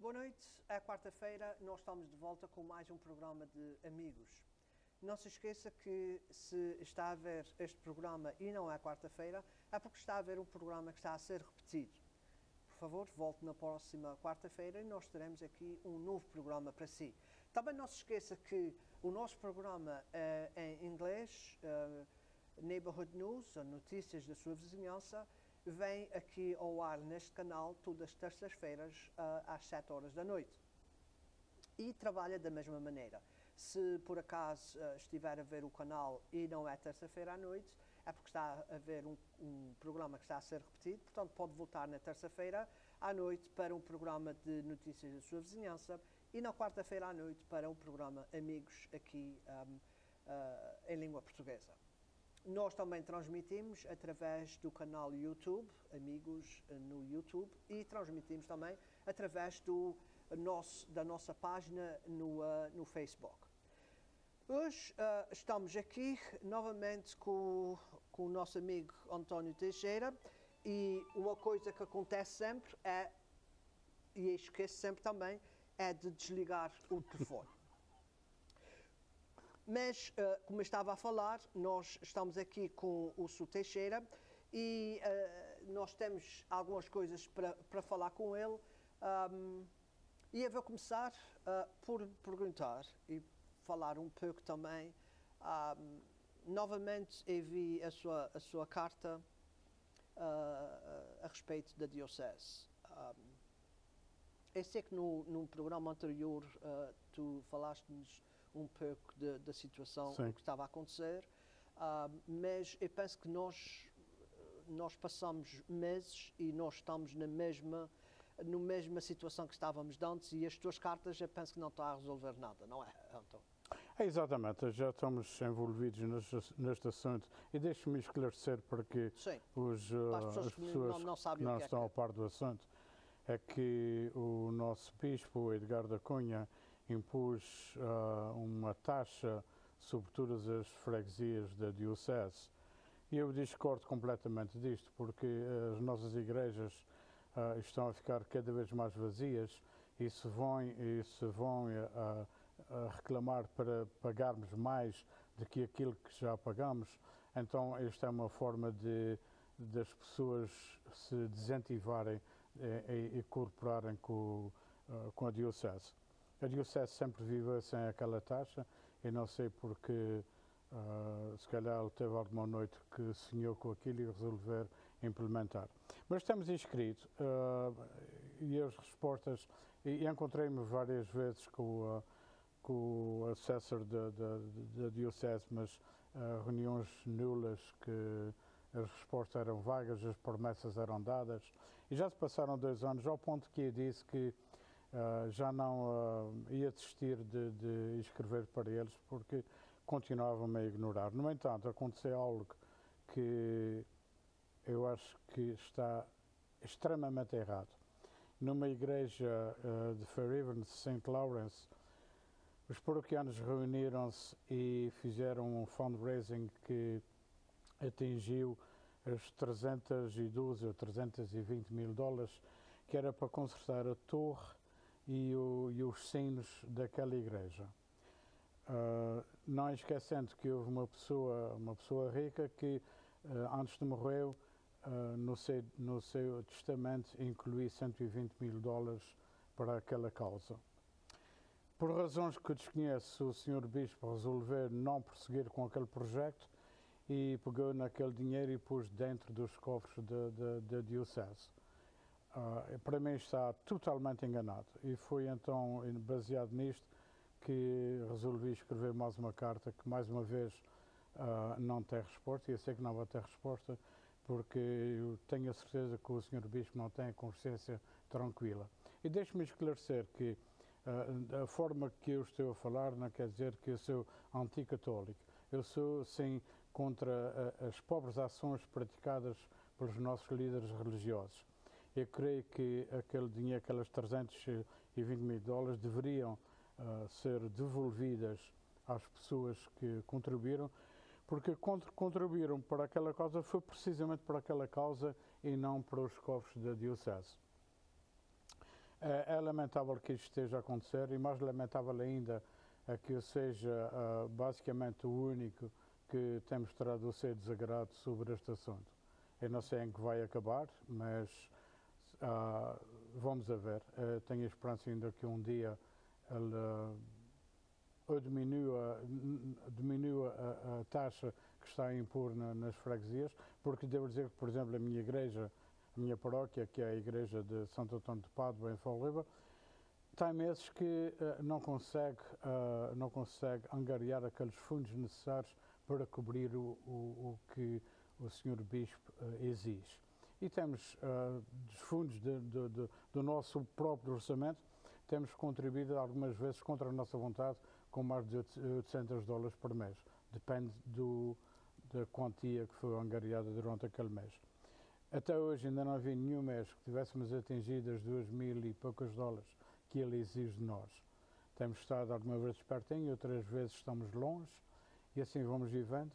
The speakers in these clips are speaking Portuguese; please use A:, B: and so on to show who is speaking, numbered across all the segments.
A: Boa noite, é quarta-feira, nós estamos de volta com mais um programa de amigos. Não se esqueça que se está a ver este programa e não é quarta-feira, é porque está a ver um programa que está a ser repetido. Por favor, volte na próxima quarta-feira e nós teremos aqui um novo programa para si. Também não se esqueça que o nosso programa é em inglês, Neighborhood News, notícias da sua vizinhança, vem aqui ao ar neste canal todas as terças-feiras às 7 horas da noite. E trabalha da mesma maneira. Se por acaso estiver a ver o canal e não é terça-feira à noite, é porque está a ver um programa que está a ser repetido, portanto pode voltar na terça-feira à noite para um programa de notícias da sua vizinhança e na quarta-feira à noite para um programa Amigos aqui em língua portuguesa. Nós também transmitimos através do canal YouTube, Amigos no YouTube, e transmitimos também através da nossa página no Facebook. Hoje estamos aqui novamente com o nosso amigo António Teixeira e uma coisa que acontece sempre e esqueço sempre também, é de desligar o telefone. Mas, como eu estava a falar, nós estamos aqui com o Sr. Teixeira e nós temos algumas coisas para falar com ele. E eu vou começar por perguntar e falar um pouco também. Novamente, eu vi a sua carta a respeito da Diocese. Eu sei que num programa anterior tu falaste-nos um pouco da situação que estava a acontecer, mas eu penso que nós passamos meses e nós estamos na mesma situação que estávamos antes e as tuas cartas eu penso que não estão a resolver nada, não é, António?
B: É, exatamente, já estamos envolvidos neste assunto e deixe-me esclarecer porque as pessoas que não estão a par do assunto, é que o nosso bispo, Edgar da Cunha, impôs uma taxa sobre todas as freguesias da Diocese. E eu discordo completamente disto, porque as nossas igrejas estão a ficar cada vez mais vazias e se vão a reclamar para pagarmos mais do que aquilo que já pagamos. Então, esta é uma forma das pessoas se desincentivarem e cooperarem com a Diocese. A Diocese sempre viveu sem aquela taxa e não sei porque, se calhar ele teve alguma noite que sonhou com aquilo e resolver implementar. Mas estamos inscritos e as respostas, e encontrei-me várias vezes com o assessor da Diocese, mas reuniões nulas que as respostas eram vagas, as promessas eram dadas e já se passaram 2 anos ao ponto que eu disse que já não ia desistir de escrever para eles porque continuavam-me a ignorar. No entanto, aconteceu algo que eu acho que está extremamente errado. Numa igreja de Fairhaven, St. Lawrence, os paroquianos reuniram-se e fizeram um fundraising que atingiu os 312 ou 320 mil dólares, que era para consertar a torre e os sinos daquela igreja. Não esquecendo que houve uma pessoa rica que, antes de morrer, no seu testamento, incluiu 120 mil dólares para aquela causa. Por razões que desconheço, o Sr. Bispo resolveu não prosseguir com aquele projeto e pegou naquele dinheiro e pôs dentro dos cofres da Diocese. Para mim está totalmente enganado e foi então baseado nisto que resolvi escrever mais uma carta que mais uma vez não tem resposta, e eu sei que não vai ter resposta porque eu tenho a certeza que o Sr. Bispo não tem a consciência tranquila. E deixe-me esclarecer que a forma que eu estou a falar não quer dizer que eu sou anticatólico. Eu sou, sim, contra as pobres ações praticadas pelos nossos líderes religiosos. Eu creio que aquele dinheiro, aquelas 320 mil dólares, deveriam ser devolvidas às pessoas que contribuíram, porque contribuíram para aquela causa, foi precisamente para aquela causa e não para os cofres da Diocese. É lamentável que isto esteja a acontecer e mais lamentável ainda é que eu seja basicamente o único que temos terado o seu desagrado sobre este assunto. Eu não sei em que vai acabar, mas vamos a ver. Tenho a esperança ainda que um dia ele diminua a taxa que está a impor nas freguesias, porque devo dizer que, por exemplo, a minha igreja, a minha paróquia, que é a igreja de Santo Antônio de Pádua, em Foliva, tem meses que não consegue angariar aqueles fundos necessários para cobrir o que o Sr. Bispo exige. E temos, dos fundos do nosso próprio orçamento, temos contribuído algumas vezes contra a nossa vontade com mais de $800 por mês. Depende da quantia que foi angariada durante aquele mês. Até hoje ainda não havia nenhum mês que tivéssemos atingido as 2.000 e poucos dólares que ele exige de nós. Temos estado algumas vezes pertinho, outras vezes estamos longe, e assim vamos vivendo.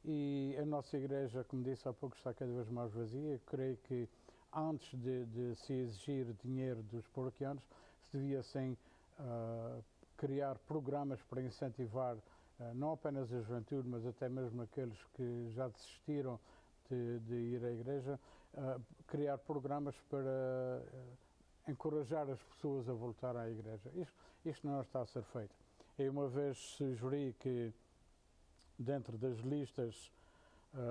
B: E a nossa igreja, como disse há pouco, está cada vez mais vazia. Eu creio que antes de se exigir dinheiro dos paroquianos, se devia sim criar programas para incentivar não apenas a juventude, mas até mesmo aqueles que já desistiram de ir à igreja, criar programas para encorajar as pessoas a voltar à igreja. Isto não está a ser feito. Eu uma vez sugeri que dentro das listas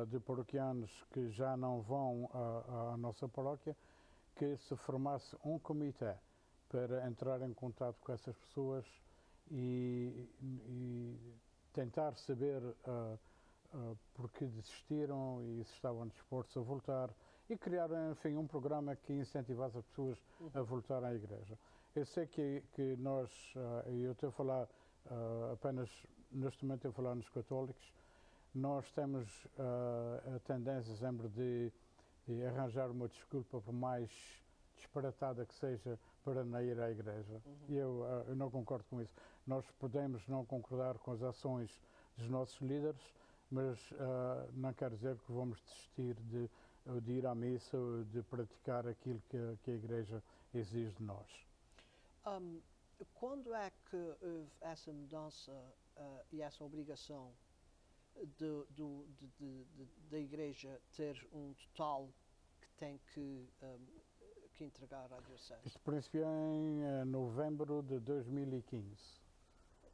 B: de paroquianos que já não vão à nossa paróquia, que se formasse um comitê para entrar em contato com essas pessoas e tentar saber por que desistiram e se estavam dispostos a voltar e criar, enfim, um programa que incentivasse as pessoas a voltar à igreja. Eu sei que nós, eu estou a falar apenas, neste momento estou a falar nos católicos, nós temos a tendência sempre de arranjar uma desculpa, por mais disparatada que seja, para não ir à igreja. E eu não concordo com isso. Nós podemos não concordar com as ações dos nossos líderes, mas não quer dizer que vamos desistir de ir à missa ou de praticar aquilo que a igreja exige de nós.
A: Quando é que houve essa mudança e essa obrigação da igreja ter um total que tem que entregar à diocese?
B: Isto principiou em novembro de 2015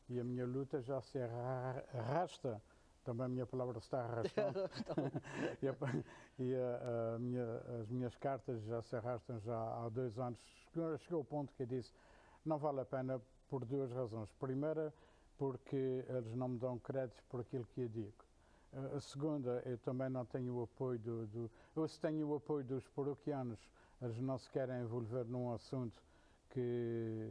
B: e a minha luta já se arrasta, também a minha palavra está arrastando, as minhas cartas já se arrastam já há 2 anos. Chegou ao ponto que eu disse, não vale a pena por 2 razões. Primeira, porque eles não me dão crédito por aquilo que eu digo. A segunda, eu também não tenho o apoio ou se tenho o apoio dos paroquianos, eles não se querem envolver num assunto que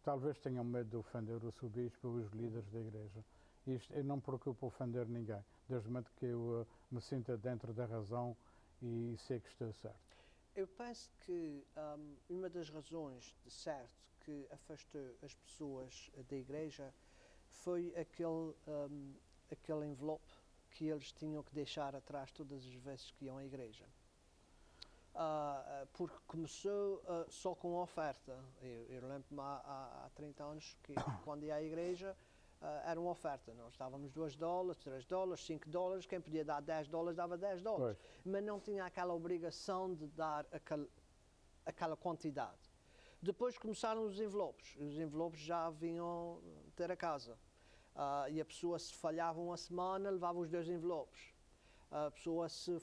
B: talvez tenham medo de ofender o subispo ou os líderes da igreja. Isto, eu não me preocupo ofender ninguém, desde o momento que eu me sinta dentro da razão e sei que estou certo.
A: Eu penso que uma das razões, de certo, que afastou as pessoas da igreja foi aquele envelope que eles tinham que deixar atrás todas as vezes que iam à igreja. Porque começou só com a oferta. Eu lembro-me há 30 anos que quando ia à igreja era uma oferta. Nós dávamos $2, $3, $5, quem podia dar $10 dava $10. Pois. Mas não tinha aquela obrigação de dar aquela quantidade. Depois começaram os envelopes já vinham ter a casa. E a pessoa, se falhava uma semana, levava os 2 envelopes. A pessoa, se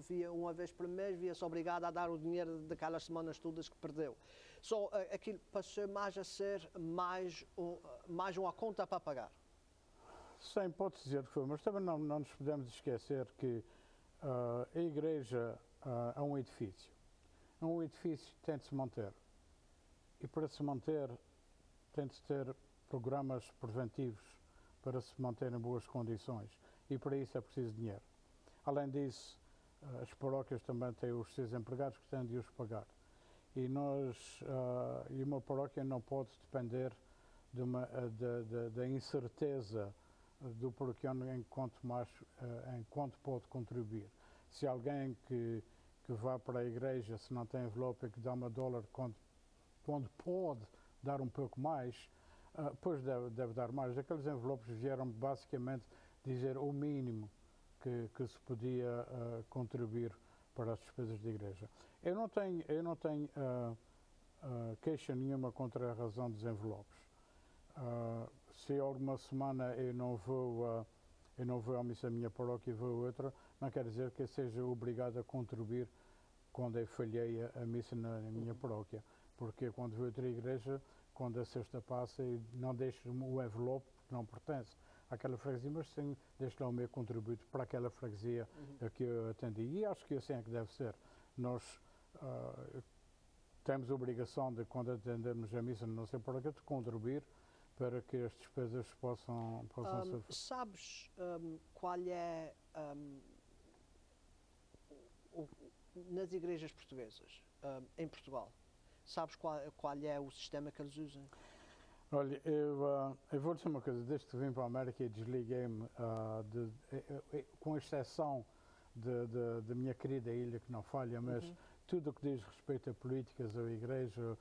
A: via uma vez por mês, via-se obrigada a dar o dinheiro daquelas semanas todas que perdeu. Só aquilo passou mais a ser mais uma conta para pagar.
B: Sim, pode dizer que foi, mas também não nos podemos esquecer que a igreja é um edifício. Um edifício tem de se manter. E para se manter, tem de ter programas preventivos para se manter em boas condições. E para isso é preciso dinheiro. Além disso, as paróquias também têm os seus empregados que têm de os pagar. E uma paróquia não pode depender da incerteza do paroquiano enquanto pode contribuir. Se alguém que que vá para a igreja, se não tem envelope, que dá $1 quando pode dar um pouco mais, pois deve dar mais. Aqueles envelopes vieram basicamente dizer o mínimo que se podia contribuir para as despesas da igreja. Eu não tenho queixa nenhuma contra a razão dos envelopes. Se alguma semana eu não vou à missa da minha paróquia e vou a outra, não quer dizer que eu seja obrigado a contribuir quando eu falhei a missa na minha paróquia. Porque quando vou a outra igreja, quando a sexta passa, eu não deixo o envelope, porque não pertence àquela freguesia, mas sim deixo lá o meu contributo para aquela freguesia a que eu atendi. E acho que assim é que deve ser. Nós temos a obrigação de, quando atendemos a missa na nossa paróquia, de contribuir para que as despesas possam ser...
A: Sabes qual é, nas igrejas portuguesas, em Portugal, sabes qual é o sistema que eles usam?
B: Olha, eu vou dizer uma coisa, desde que vim para a América desliguei-me, com exceção da minha querida ilha, que não falha, mas tudo o que diz respeito a políticas, a igreja,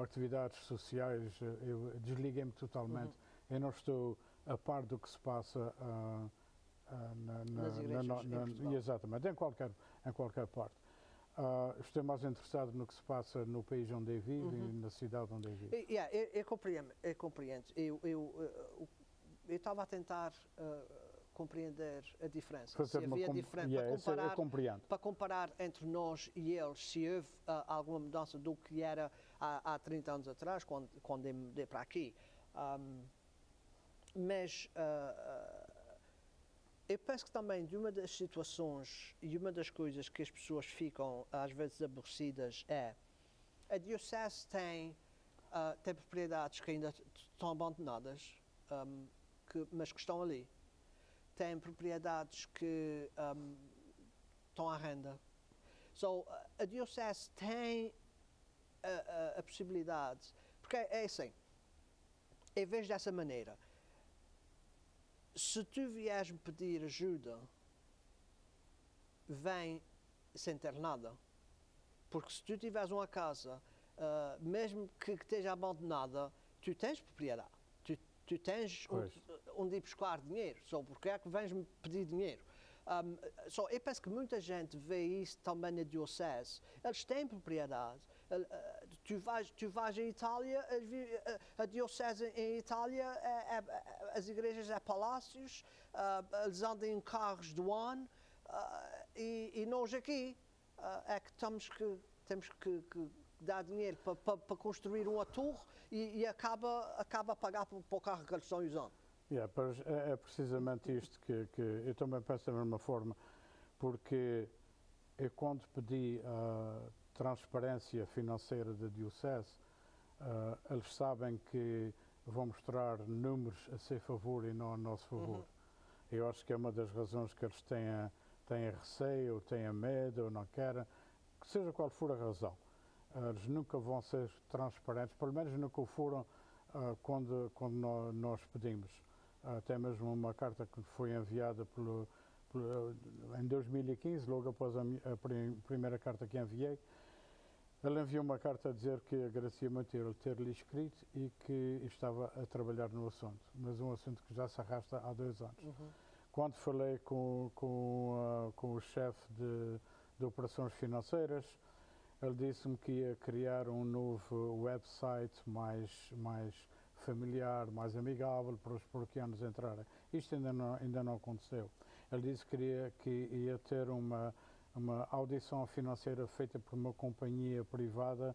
B: atividades sociais, eu desliguei-me totalmente. Eu não estou a par do que se passa
A: nas igrejas,
B: exatamente, em qualquer parte. Estou mais interessado no que se passa no país onde eu vivo e na cidade onde eu vivo.
A: Eu compreendo. Eu estava a tentar compreender a diferença. Se havia diferença para comparar entre nós e eles, se houve alguma mudança do que era há 30 anos atrás, quando eu mudei para aqui. Mas eu penso que também de uma das situações e uma das coisas que as pessoas ficam às vezes aborrecidas é a diocese tem propriedades que ainda estão abandonadas, mas que estão ali. Tem propriedades que estão à renda. A diocese tem a possibilidade, porque é assim, em vez dessa maneira, se tu vieres-me pedir ajuda, vem sem ter nada. Porque se tu tiveres uma casa, mesmo que esteja abandonada, tu tens propriedade. Tu tens onde ir buscar dinheiro. Porque é que vens-me pedir dinheiro? Eu penso que muita gente vê isso também na diocese. Eles têm propriedade. Tu vais à Itália, a diocese em Itália, as igrejas é palácios, eles andam em carros do ano, e nós aqui é que temos que dar dinheiro para construir uma torre e acaba a pagar para o carro que eles estão usando.
B: É precisamente isto que eu também penso da mesma forma, porque eu quando pedi a transparência financeira da diocese, eles sabem que vão mostrar números a seu favor e não a nosso favor. Eu acho que é uma das razões que eles têm receio, ou têm medo, ou não querem, que seja qual for a razão. Eles nunca vão ser transparentes, pelo menos nunca o foram quando nós pedimos. Até mesmo uma carta que foi enviada em 2015, logo após a primeira carta que enviei, ele enviou uma carta a dizer que agradecia muito ele ter-lhe escrito e que estava a trabalhar no assunto, mas um assunto que já se arrasta há 2 anos. Quando falei com o chefe de operações financeiras, ele disse-me que ia criar um novo website mais familiar, mais amigável para os paroquianos entrarem. Isto ainda não aconteceu. Ele disse que ia ter uma audição financeira feita por uma companhia privada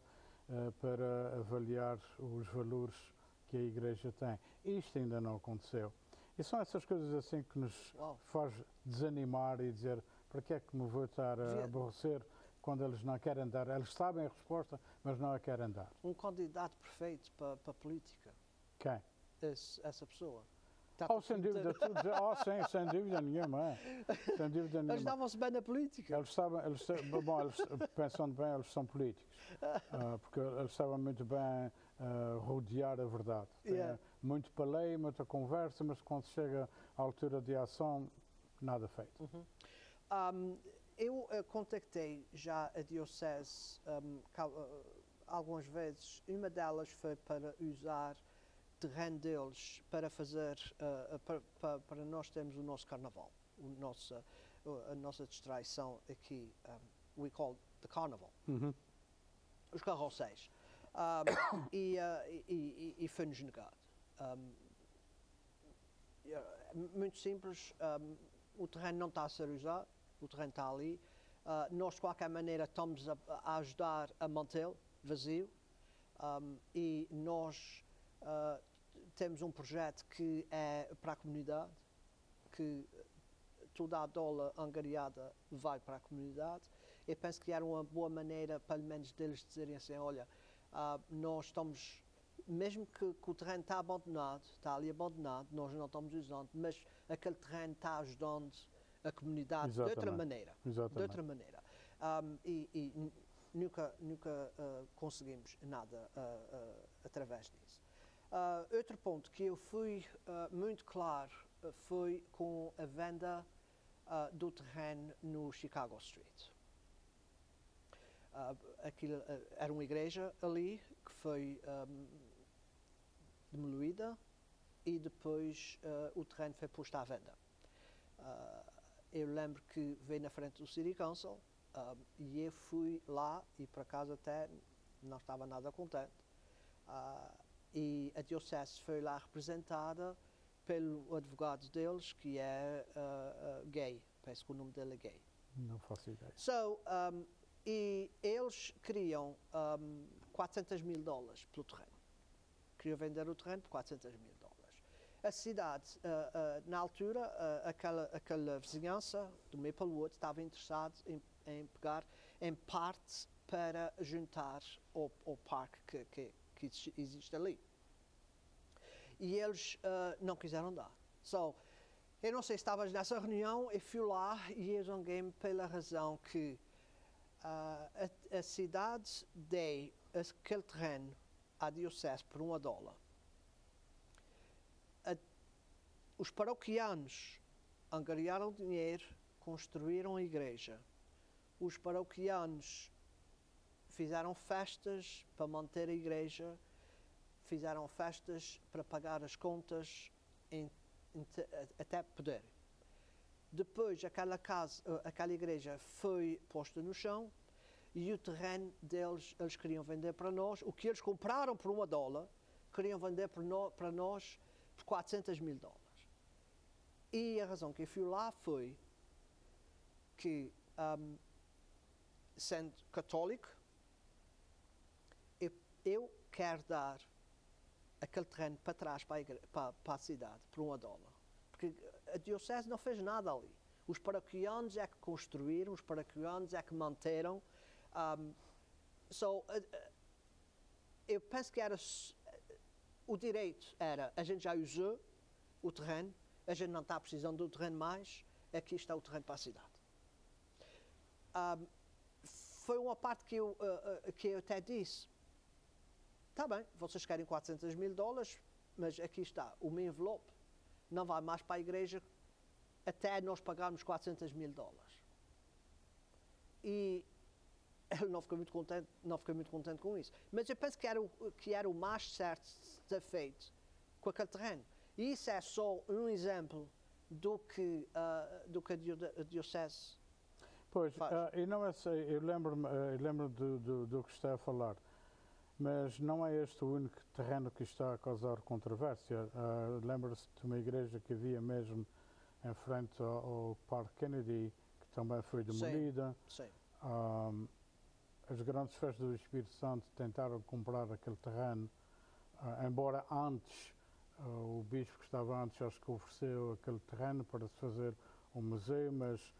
B: para avaliar os valores que a Igreja tem. Isto ainda não aconteceu. E são essas coisas assim que nos faz desanimar e dizer para que é que me vou estar a aborrecer quando eles não querem dar. Eles sabem a resposta, mas não a querem dar.
A: Um candidato perfeito para a política.
B: Quem?
A: Essa pessoa.
B: Sem dúvida, sem dúvida nenhuma. Sem dúvida nenhuma.
A: Eles davam-se bem na política.
B: Eles pensando bem, eles são políticos. Porque eles sabem muito bem rodear a verdade. Muito paleio, muita conversa, mas quando chega à altura de ação, nada feito.
A: Eu contactei já a Diocese algumas vezes. Uma delas foi para usar terreno deles para fazer, para nós termos o nosso carnaval, a nossa distraição aqui, we call the carnival, os carrosséis, e foi-nos negado. Muito simples, o terreno não está a ser usado, o terreno está ali, nós de qualquer maneira estamos a ajudar a mantê-lo vazio, e nós temos um projeto que é para a comunidade, que toda a dola angariada vai para a comunidade. Eu penso que era uma boa maneira, pelo menos, deles dizerem assim, olha, nós estamos, mesmo que o terreno está abandonado, está ali abandonado, nós não estamos usando, mas aquele terreno está ajudando a comunidade de outra maneira.
B: Exatamente.
A: De outra maneira. E nunca conseguimos nada através disso. Outro ponto que eu fui muito claro foi com a venda do terreno no Chicago Street. Aquilo era uma igreja ali que foi demolida e depois o terreno foi posto à venda. Eu lembro que veio na frente do City Council e eu fui lá e por acaso até não estava nada contente. E a Diocese foi lá representada pelo advogado deles, que é gay. Penso que o nome dele é gay.
B: Não faço ideia.
A: E eles queriam $400 mil pelo terreno. Queriam vender o terreno por $400 mil. A cidade, na altura, aquela vizinhança do Maplewood estava interessada em pegar em parte para juntar ao parque que existe ali. E eles não quiseram dar. Eu não sei se estavas nessa reunião, eu fui lá e eu zanguei-me pela razão que a cidade deu aquele terreno à Diocese por $1. Os paroquianos angariaram dinheiro, construíram a igreja. Os paroquianos fizeram festas para manter a igreja, fizeram festas para pagar as contas até poder. Depois aquela igreja foi posta no chão e o terreno deles, eles queriam vender para nós. O que eles compraram por $1, queriam vender para nós por $400 mil. E a razão que eu fui lá foi que, sendo católico, eu quero dar aquele terreno para trás para a cidade por $1. Porque a Diocese não fez nada ali. Os paroquianos é que construíram, os paroquianos é que manteram. Eu penso que o direito era, a gente já usou o terreno, a gente não está precisando do terreno mais, aqui está o terreno para a cidade. Foi uma parte que eu até disse, está bem, vocês querem $400 mil, mas aqui está, o meu envelope não vai mais para a igreja até nós pagarmos $400 mil. E ele não ficou muito contente com isso. Mas eu penso que era o mais certo de ser feito com aquele terreno. E isso é só um exemplo do que a Diocese faz.
B: E não é só, eu lembro do que está a falar, mas não é este o único terreno que está a causar controvérsia. Lembra-se de uma igreja que havia mesmo em frente ao Parque Kennedy, que também foi demolida.
A: Sim.
B: As grandes festas do Espírito Santo tentaram comprar aquele terreno, embora antes o bispo que estava antes, acho que ofereceu aquele terreno para se fazer um museu, mas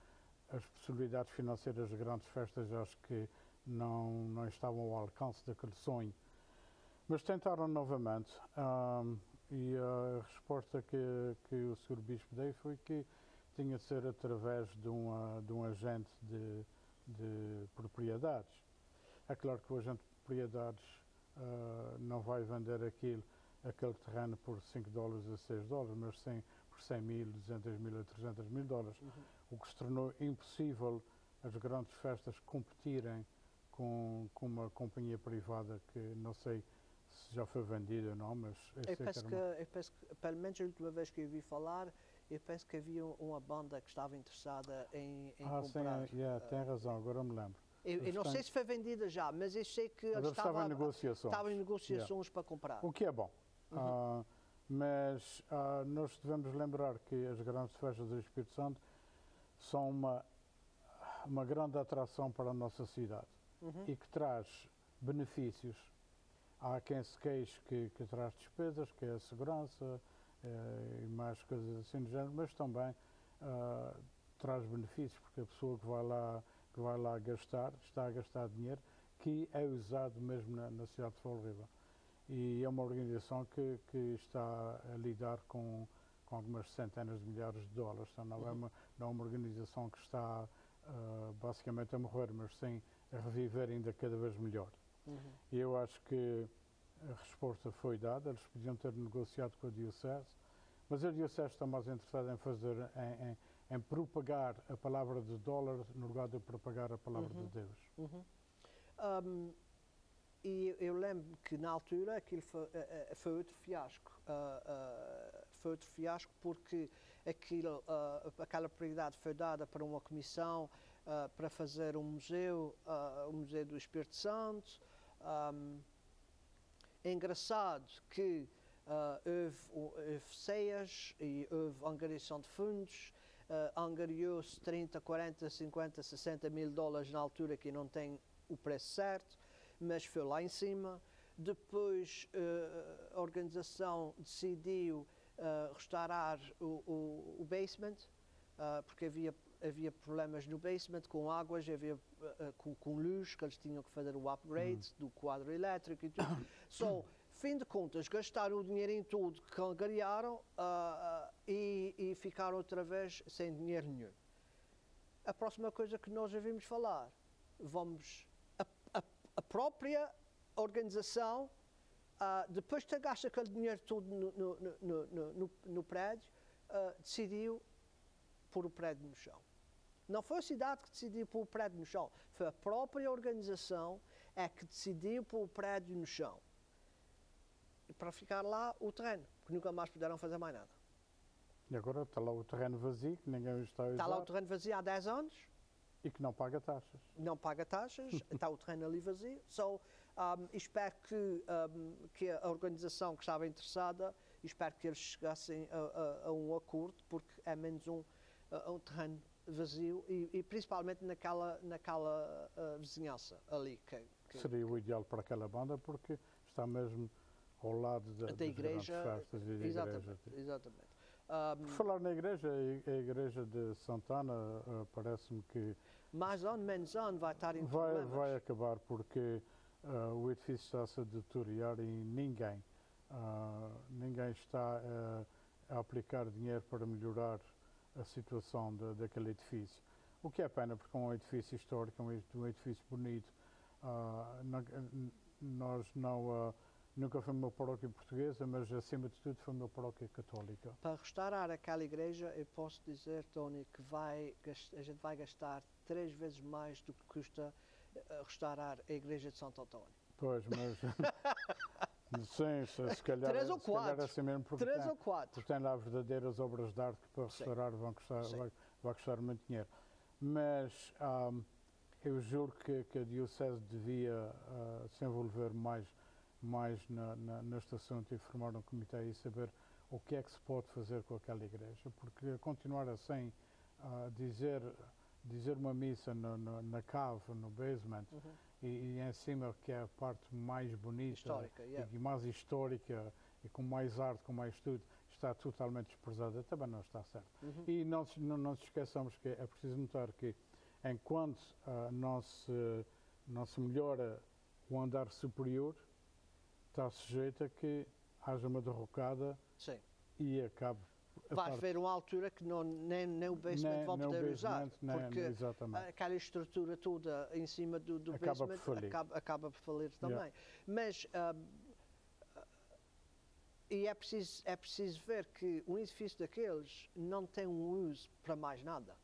B: as possibilidades financeiras das grandes festas acho que não estavam ao alcance daquele sonho. Mas tentaram novamente, e a resposta que o Sr. Bispo deu foi que tinha de ser através de um agente de propriedades. É claro que o agente de propriedades não vai vender aquele terreno por $5 a $6, mas sim por por 100 mil, 200 mil a 300 mil dólares, o que se tornou impossível as grandes festas competirem com uma companhia privada que não sei se já foi vendida ou não, mas
A: eu penso que, pelo menos a última vez que eu vi falar, eu penso que havia uma banda que estava interessada em comprar.
B: Sim, tem razão, agora me lembro.
A: Eu não sei se foi vendida já, mas eu sei que estava em negociações para comprar.
B: O que é bom. Mas nós devemos lembrar que as grandes festas do Espírito Santo são uma grande atração para a nossa cidade e que traz benefícios. Há quem se queixe que traz despesas, que é a segurança e mais coisas assim do género, mas também traz benefícios, porque a pessoa que vai lá gastar, está a gastar dinheiro que é usado mesmo na cidade de Fall River. E é uma organização que está a lidar com algumas centenas de milhares de dólares. Então não é uma organização que está basicamente a morrer, mas sim a reviver ainda cada vez melhor. E eu acho que a resposta foi dada, eles podiam ter negociado com a Diocese, mas a Diocese está mais interessada em propagar a palavra de dólar no lugar de propagar a palavra de Deus.
A: E eu lembro que na altura aquilo foi outro fiasco. Foi outro fiasco porque aquela prioridade foi dada para uma comissão para fazer um museu, o Museu do Espírito Santo. É engraçado que houve ceias e houve angariação de fundos, angariou-se 30, 40, 50, 60 mil dólares na altura, que não tem o preço certo, mas foi lá em cima. Depois a organização decidiu restaurar o basement, porque havia problemas no basement com águas, com luz, que eles tinham que fazer o upgrade do quadro elétrico e tudo. Fim de contas, gastaram o dinheiro em tudo que angariaram e ficaram outra vez sem dinheiro nenhum. A próxima coisa que nós ouvimos falar, a própria organização, depois de ter gasto aquele dinheiro todo no prédio, decidiu pôr o prédio no chão. Não foi a cidade que decidiu pôr o prédio no chão, foi a própria organização que decidiu pôr o prédio no chão. E para ficar lá o terreno, que nunca mais puderam fazer mais nada.
B: E agora está lá o terreno vazio, que ninguém está a usar.
A: Está lá o terreno vazio há 10 anos.
B: E que não paga taxas.
A: Não paga taxas, está o terreno ali vazio. Espero que a organização que estava interessada, espero que eles chegassem a um acordo, porque é menos um terreno vazio e principalmente naquela vizinhança ali.
B: Seria o ideal para aquela banda, porque está mesmo ao lado da igreja, festas e da igreja.
A: Exatamente.
B: Por falar na igreja, a igreja de Santana, parece-me que...
A: Mais ano, menos ano, vai estar em problemas.
B: Vai acabar, porque o edifício está-se a deteriorar e ninguém está a aplicar dinheiro para melhorar a situação daquele edifício. O que é pena, porque é um edifício histórico, um edifício bonito. Nós nunca foi uma paróquia portuguesa, mas acima de tudo foi uma paróquia católica.
A: Para restaurar aquela igreja, eu posso dizer, Tony, que a gente vai gastar 3 vezes mais do que custa restaurar a igreja de Santo António.
B: Pois, mas... sim, se calhar,
A: 3 ou 4.
B: Se calhar é assim mesmo, porque
A: 3 ou 4.
B: Porque tem lá verdadeiras obras de arte que para restaurar vai custar muito dinheiro. Mas eu juro que a Diocese devia se envolver mais neste assunto e formar um comitê e saber o que é que se pode fazer com aquela igreja, porque continuar assim, dizer uma missa na cave, no basement, e em cima, que é a parte mais bonita e mais histórica e com mais arte, com mais tudo, está totalmente desprezada, também não está certo. E não nos esqueçamos que é preciso notar que enquanto não se melhora o andar superior, está sujeito a que haja uma derrocada.
A: Sim.
B: E acabe...
A: Vai haver uma altura que nem o basement vão poder usar, porque aquela estrutura toda em cima do basement acaba por falir também. Mas E é preciso ver que um edifício daqueles não tem um uso para mais nada.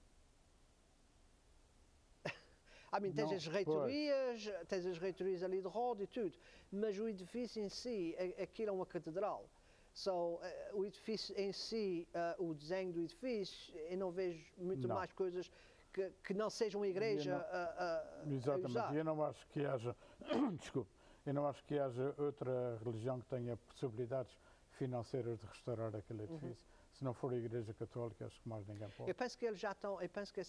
A: Tens as reitorias ali de roda e tudo, mas o edifício em si, aquilo é uma catedral. O edifício em si, o desenho do edifício, eu não vejo muito mais coisas que não sejam uma igreja
B: exatamente,
A: a usar.
B: Eu não acho que haja, desculpe, eu não acho que haja outra religião que tenha possibilidades financeiras de restaurar aquele edifício. Se não for a Igreja Católica, acho que mais ninguém pode.
A: Eu penso que eles já estão, eu penso que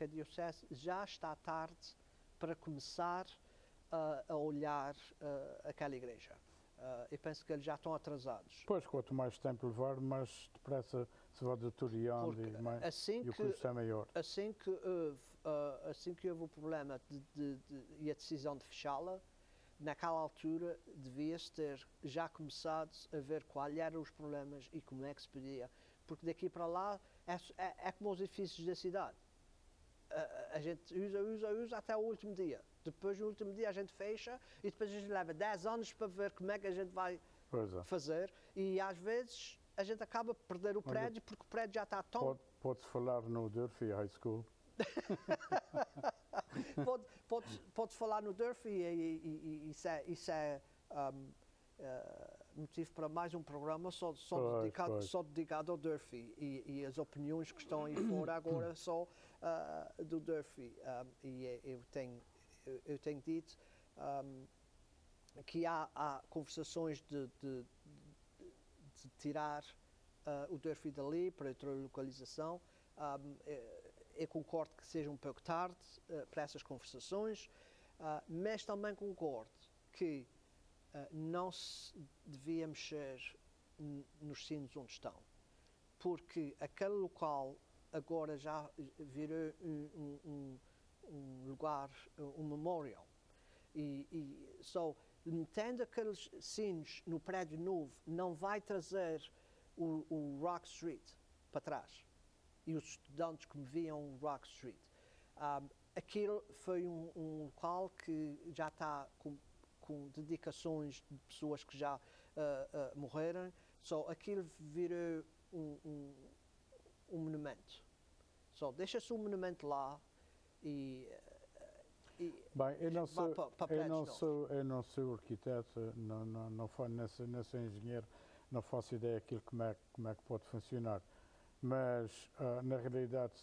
A: a Diocese já está tarde para começar a olhar aquela igreja. Eu penso que eles já estão atrasados.
B: Pois, quanto mais tempo levar, mais depressa se vai deteriorando e o custo é maior.
A: Assim que houve o problema e a decisão de fechá-la, naquela altura devia-se ter já começado a ver quais eram os problemas e como é que se podia. Porque daqui para lá é como os edifícios da cidade. A gente usa até o último dia. Depois, no último dia, a gente fecha e depois a gente leva 10 anos para ver como é que a gente vai fazer. E às vezes a gente acaba por perder o prédio porque o prédio já está tão...
B: Pode-se falar no Durfee High School.
A: Pode falar no Durfee e isso é motivo para mais um programa só dedicado ao Durfee e as opiniões que estão aí fora agora só do Durfee. E eu tenho dito que há conversações de tirar o Durfee dali para outra localização. Eu concordo que seja um pouco tarde para essas conversações, mas também concordo que não se devia mexer nos sinos onde estão, porque aquele local agora já virou um lugar, um memorial. Metendo aqueles sinos no prédio novo não vai trazer o Rock Street para trás. E os estudantes que me viam o Rock Street. Aquilo foi um local que já está com dedicações de pessoas que já morreram. Aquilo virou um monumento. Deixa-se um monumento lá e
B: bem, eu não sou arquiteto, não sou engenheiro, não faço ideia como é que pode funcionar. Mas, na realidade,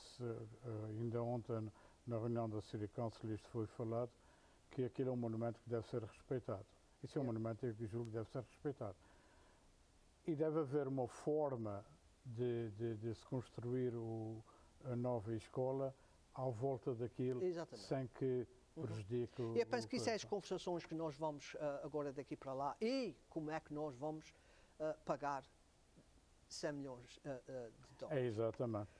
B: ainda ontem, na reunião da City Council, isto foi falado, que aquilo é um monumento que deve ser respeitado. Isso é um monumento que eu julgo que deve ser respeitado. E deve haver uma forma de se construir a nova escola à volta daquilo, sem que prejudique o...
A: Eu penso que isso é as conversações que nós vamos agora daqui para lá e como é que nós vamos pagar 100 milhões de dólares.
B: Exatamente.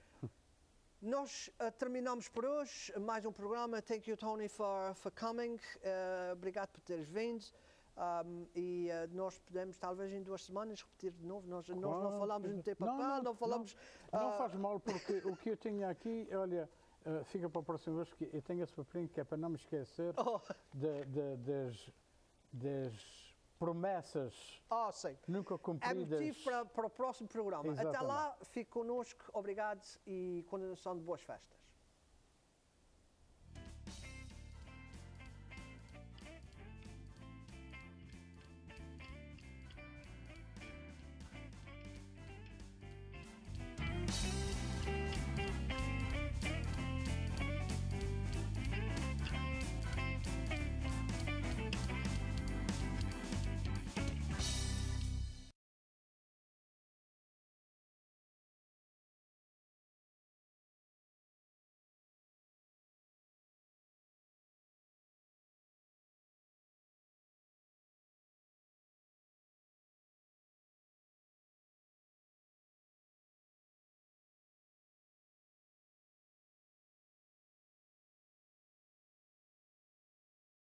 A: Nós terminamos por hoje mais um programa. Thank you, Tony, for coming. Obrigado por teres vindo. E nós podemos, talvez em 2 semanas, repetir de novo. Nós não falamos de ter papel, não falamos...
B: Não faz mal, porque o que eu tinha aqui, olha, fica para a próxima vez, que eu tenho esse papelinho que é para não me esquecer das promessas nunca cumpridas.
A: É motivo para o próximo programa.
B: Exatamente.
A: Até lá, fique connosco. Obrigado e continuação de boas festas.